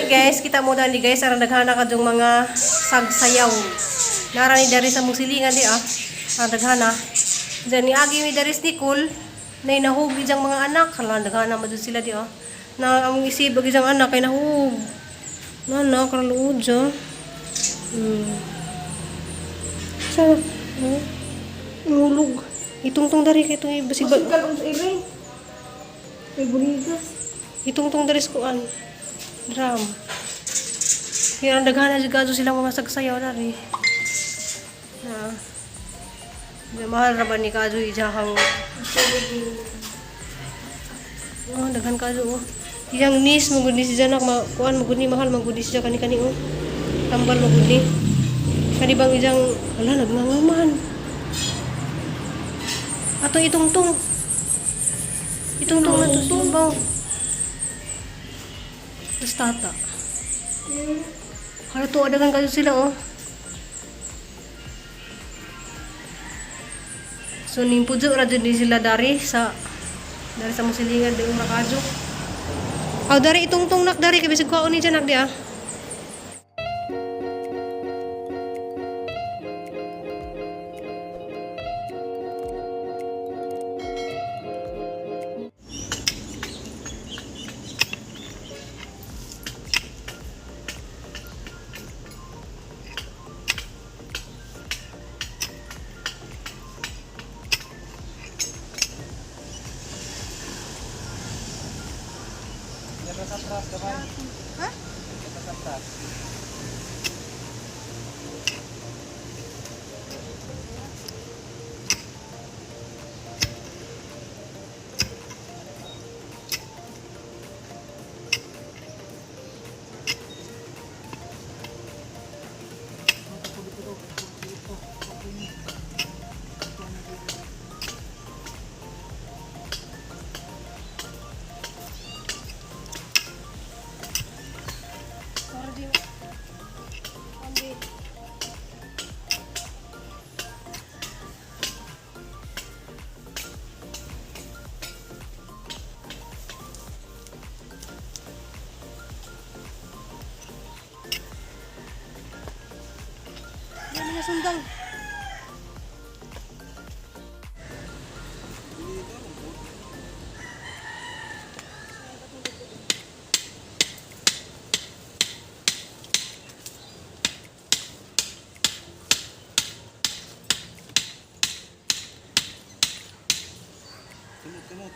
Guys, kita mo dali guys, arang daghana kadtong mga sagsayaw. Nara ni dari sa musilingan di arang daghana. Diyan ni agi mi dari Nicole, nay nahug jang mga anak, hala daghana madud sila di Na ang isibag jang anak kay nahug. Nana kaluod ja. Sa ulog. Itungtong dari kay itong basibag. Masigkal sa iring. May bunigas. Itungtong dari sa kuan. Drum. Kaya ang daghana juga sila mga sagsayaw dari. Mahal ra ba ni kajo ijahang. Daghan kajo Iyang nis magudi si janak kuan magudi mahal magudi siya kani-kani Tambal magudi. Kani bang ijang ala nagngangaman. Ato itungtong. Itungtong na to subaw. Tata. Kalau tuh ada kan kasus sila So nimpujo ra jud sila dari sa musilingan di umra kajo. Dari itungtong nak dari kay bisig kuan ni janak dia. Hah? Sundang. Tumot.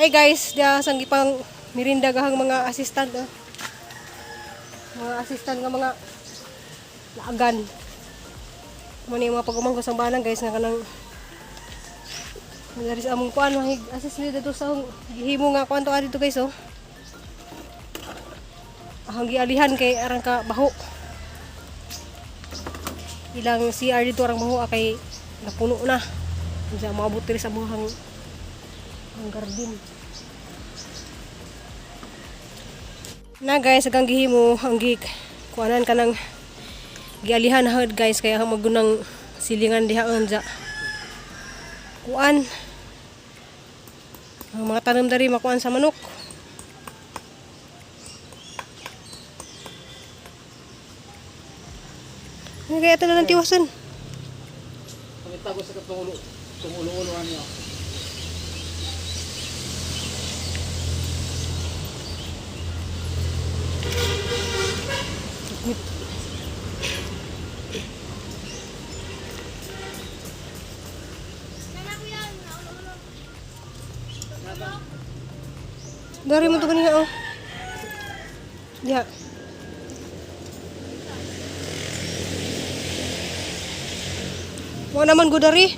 Hey guys, dia sanggi pang mirinda gahang mga assistant Mga assistant nga mga laagan. Mo ni mga pagumang ko sa banang guys nga kanang dari sa among kuan mahig assist ni dito sa gihimo nga kuan to dito guys Ahang gialihan kay arang ka baho. Ilang CR dito arang baho kay napuno na. Diya maabot diri sa buhang garden. Na guys, agang gihimo ang kuanan kanang gialihan hod guys kaya magunang silingan dihaon ja. Kuan ang mga tanom dari makuan sa manok. Ano kaya ito na ng tiwasan? Pangita ko sa tumulo-ulo niya. Dari mo to kanina Diha. Mo naman go dari.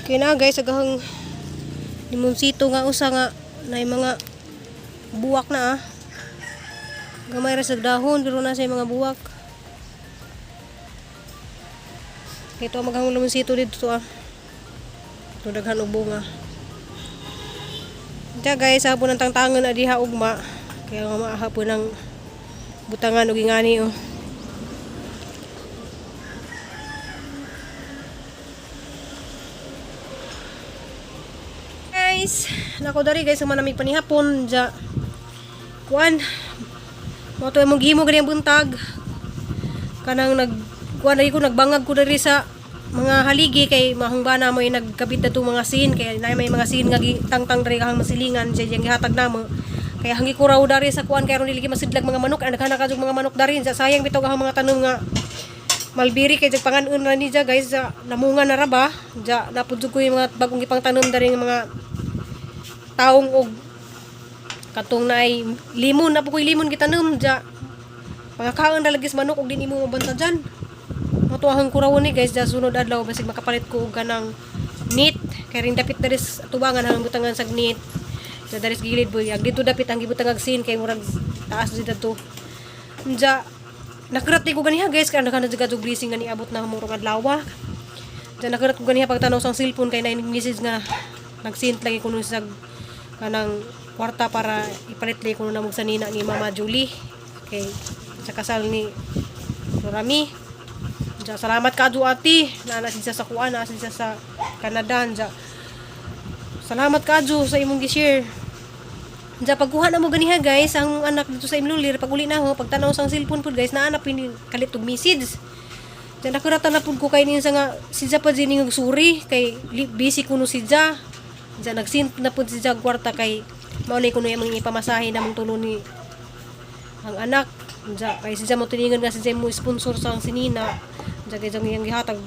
Kaya na guys agahang Limonsito nga usa nga na mga buwak na gamay ra sa dahon pero na sa mga buwak. Ito maghang limonsito dito Ito daghan og bunga. Diya guys, hapon ang tangtangan na diha ugma. Kaya nga maahapon ng butangan og ingani Guys, nako dari guys sama nami panihapon ja. Kuan. Mo to imong gihimo gani ang buntag. Kanang kuan dali ko nagbangag ko dari sa mga haligi kay mahangbana mo nagkabit na mga sin kay nay may mga sin nga tangtang dari kahang masilingan siya yang gihatag namo. Kaya hangi ko raw dari sa kuan kay ron dili masidlag mga manok ang naghana ka mga manok dari sa sayang bitaw kahang mga tanom nga malbiri kay jag pangan-on ra ni ja guys ja namunga na ra ba ja napudjud ko yung mga bagong gipang tanom dari nga mga taong og katong naay limon na po ko'y limon gitanom ja pagkakaon ra lagis manok og din imo mabanta dyan matuahang kurawon ni guys ja sunod adlaw basig makapalit ko og kanang meat kay ring dapit daris tubangan hang butangan sag meat ja daris gilid boy ag dito dapit ang gibutang ag sin kay murag taas dito to ja nakrat ko ganiha guys kay ana juga jug blessing nga niabot na murag adlaw ja nakrat ko ganiha pagtanaw sang cellphone kay na message nga nagsint lagi kuno sa kanang kwarta para ipalit lagi kuno na mog sanina ni Mama Julie kay sa kasal ni Rami. Ja salamat kadto ati na siya sa kuan na siya sa Canada ja. Salamat kadto sa imong gi-share. Ja pagkuha na mo ganiha guys ang anak dito sa imlulir pag uli na ho pagtanaw sang cellphone pud guys naanap pini kalit og message. Ja nakuratan na pud ko kay nin sa nga siya pa dining og suri kay busy kuno siya. Ja nagsint na pud siya kwarta kay maulay kuno yung mga ipamasahe na mong tulo ni ang anak. Ja kay siya mo tiningan nga siya mo sponsor sa ang sinina. Ja kay yang gihatag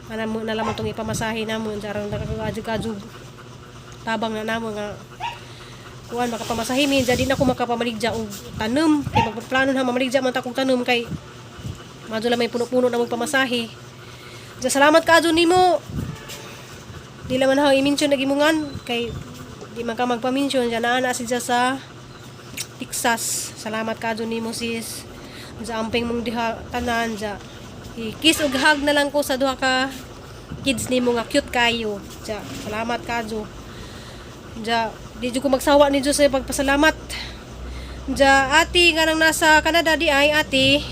ana mo nalaman tong ipamasahe namo ja ron nakakajug tabang na namo nga kuan makapamasahe mi jadi na ko makapamaligja og tanom kay magplano na mamaligja man ta kog tanom kay madyo lang may puno-puno na magpamasahe. Ja salamat kadto nimo. Di laman ha i-mention na gimungan kay di man ka magpa-mention ja naa siya sa Texas. Salamat kadto nimo sis. Ja amping mong diha tanan ja. I-kiss ug hug na lang ko sa duha ka kids nimo nga cute kayo. Ja salamat kadto. Ja di jud ko magsawa ni Dios sa pagpasalamat. Ja ati nga nang nasa Canada di ay ati.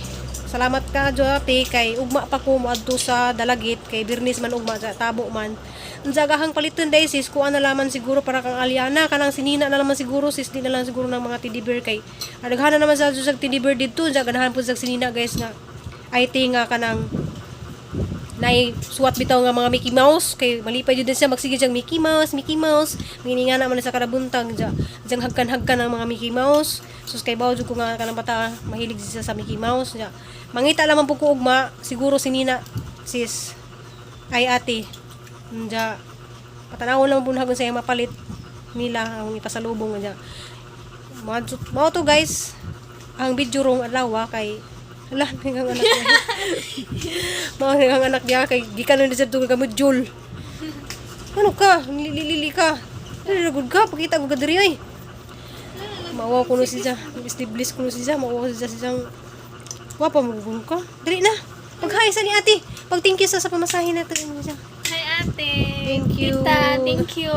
Salamat kadto ati kay ugma pa ko moadto sa Dalagit kay Birnis man ugma sa tabo man. Jagahang paliton day sis kuan na laman siguro para kang Aliana kanang sinina na naman siguro sis di na lang siguro ng mga teddy bear kay adaghana naman sa teddy bear dito jaganahan pud sa sinina guys nga IT nga kanang nay suwat bitaw nga mga Mickey Mouse kay malipay jud din siya magsige jang Mickey Mouse mininga na man sa karabuntang jang hagkan-hagkan ang mga Mickey Mouse sus kay bawo jud ko nga kanang bata mahilig siya sa Mickey Mouse ja mangita lamang pud ko ugma siguro sinina sis ay ate ja patanawon lang pud hagon sa mapalit nila ang ipasalubong ja mao to guys ang video rong adlaw kay hala nang anak niya mao nang anak niya kay gikanon sa tugod ka module ano ka lili ka nagud ka pakita ko gadiri ay mawa ko no siya stiblis ko no siya mawa siya siyang wapa mo ka dali na paghay sa ni ate pag thank you sa pamasahe natin siya. Hi ate. Thank you. Tita, thank you.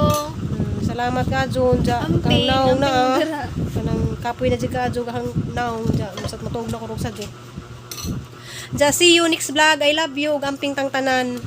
Salamat ka John ja kang naong na kanang kapoy na jud ka John kang naong ja musat matog na ko rog sa ja see you next vlog. I love you. Gamping tang tanan.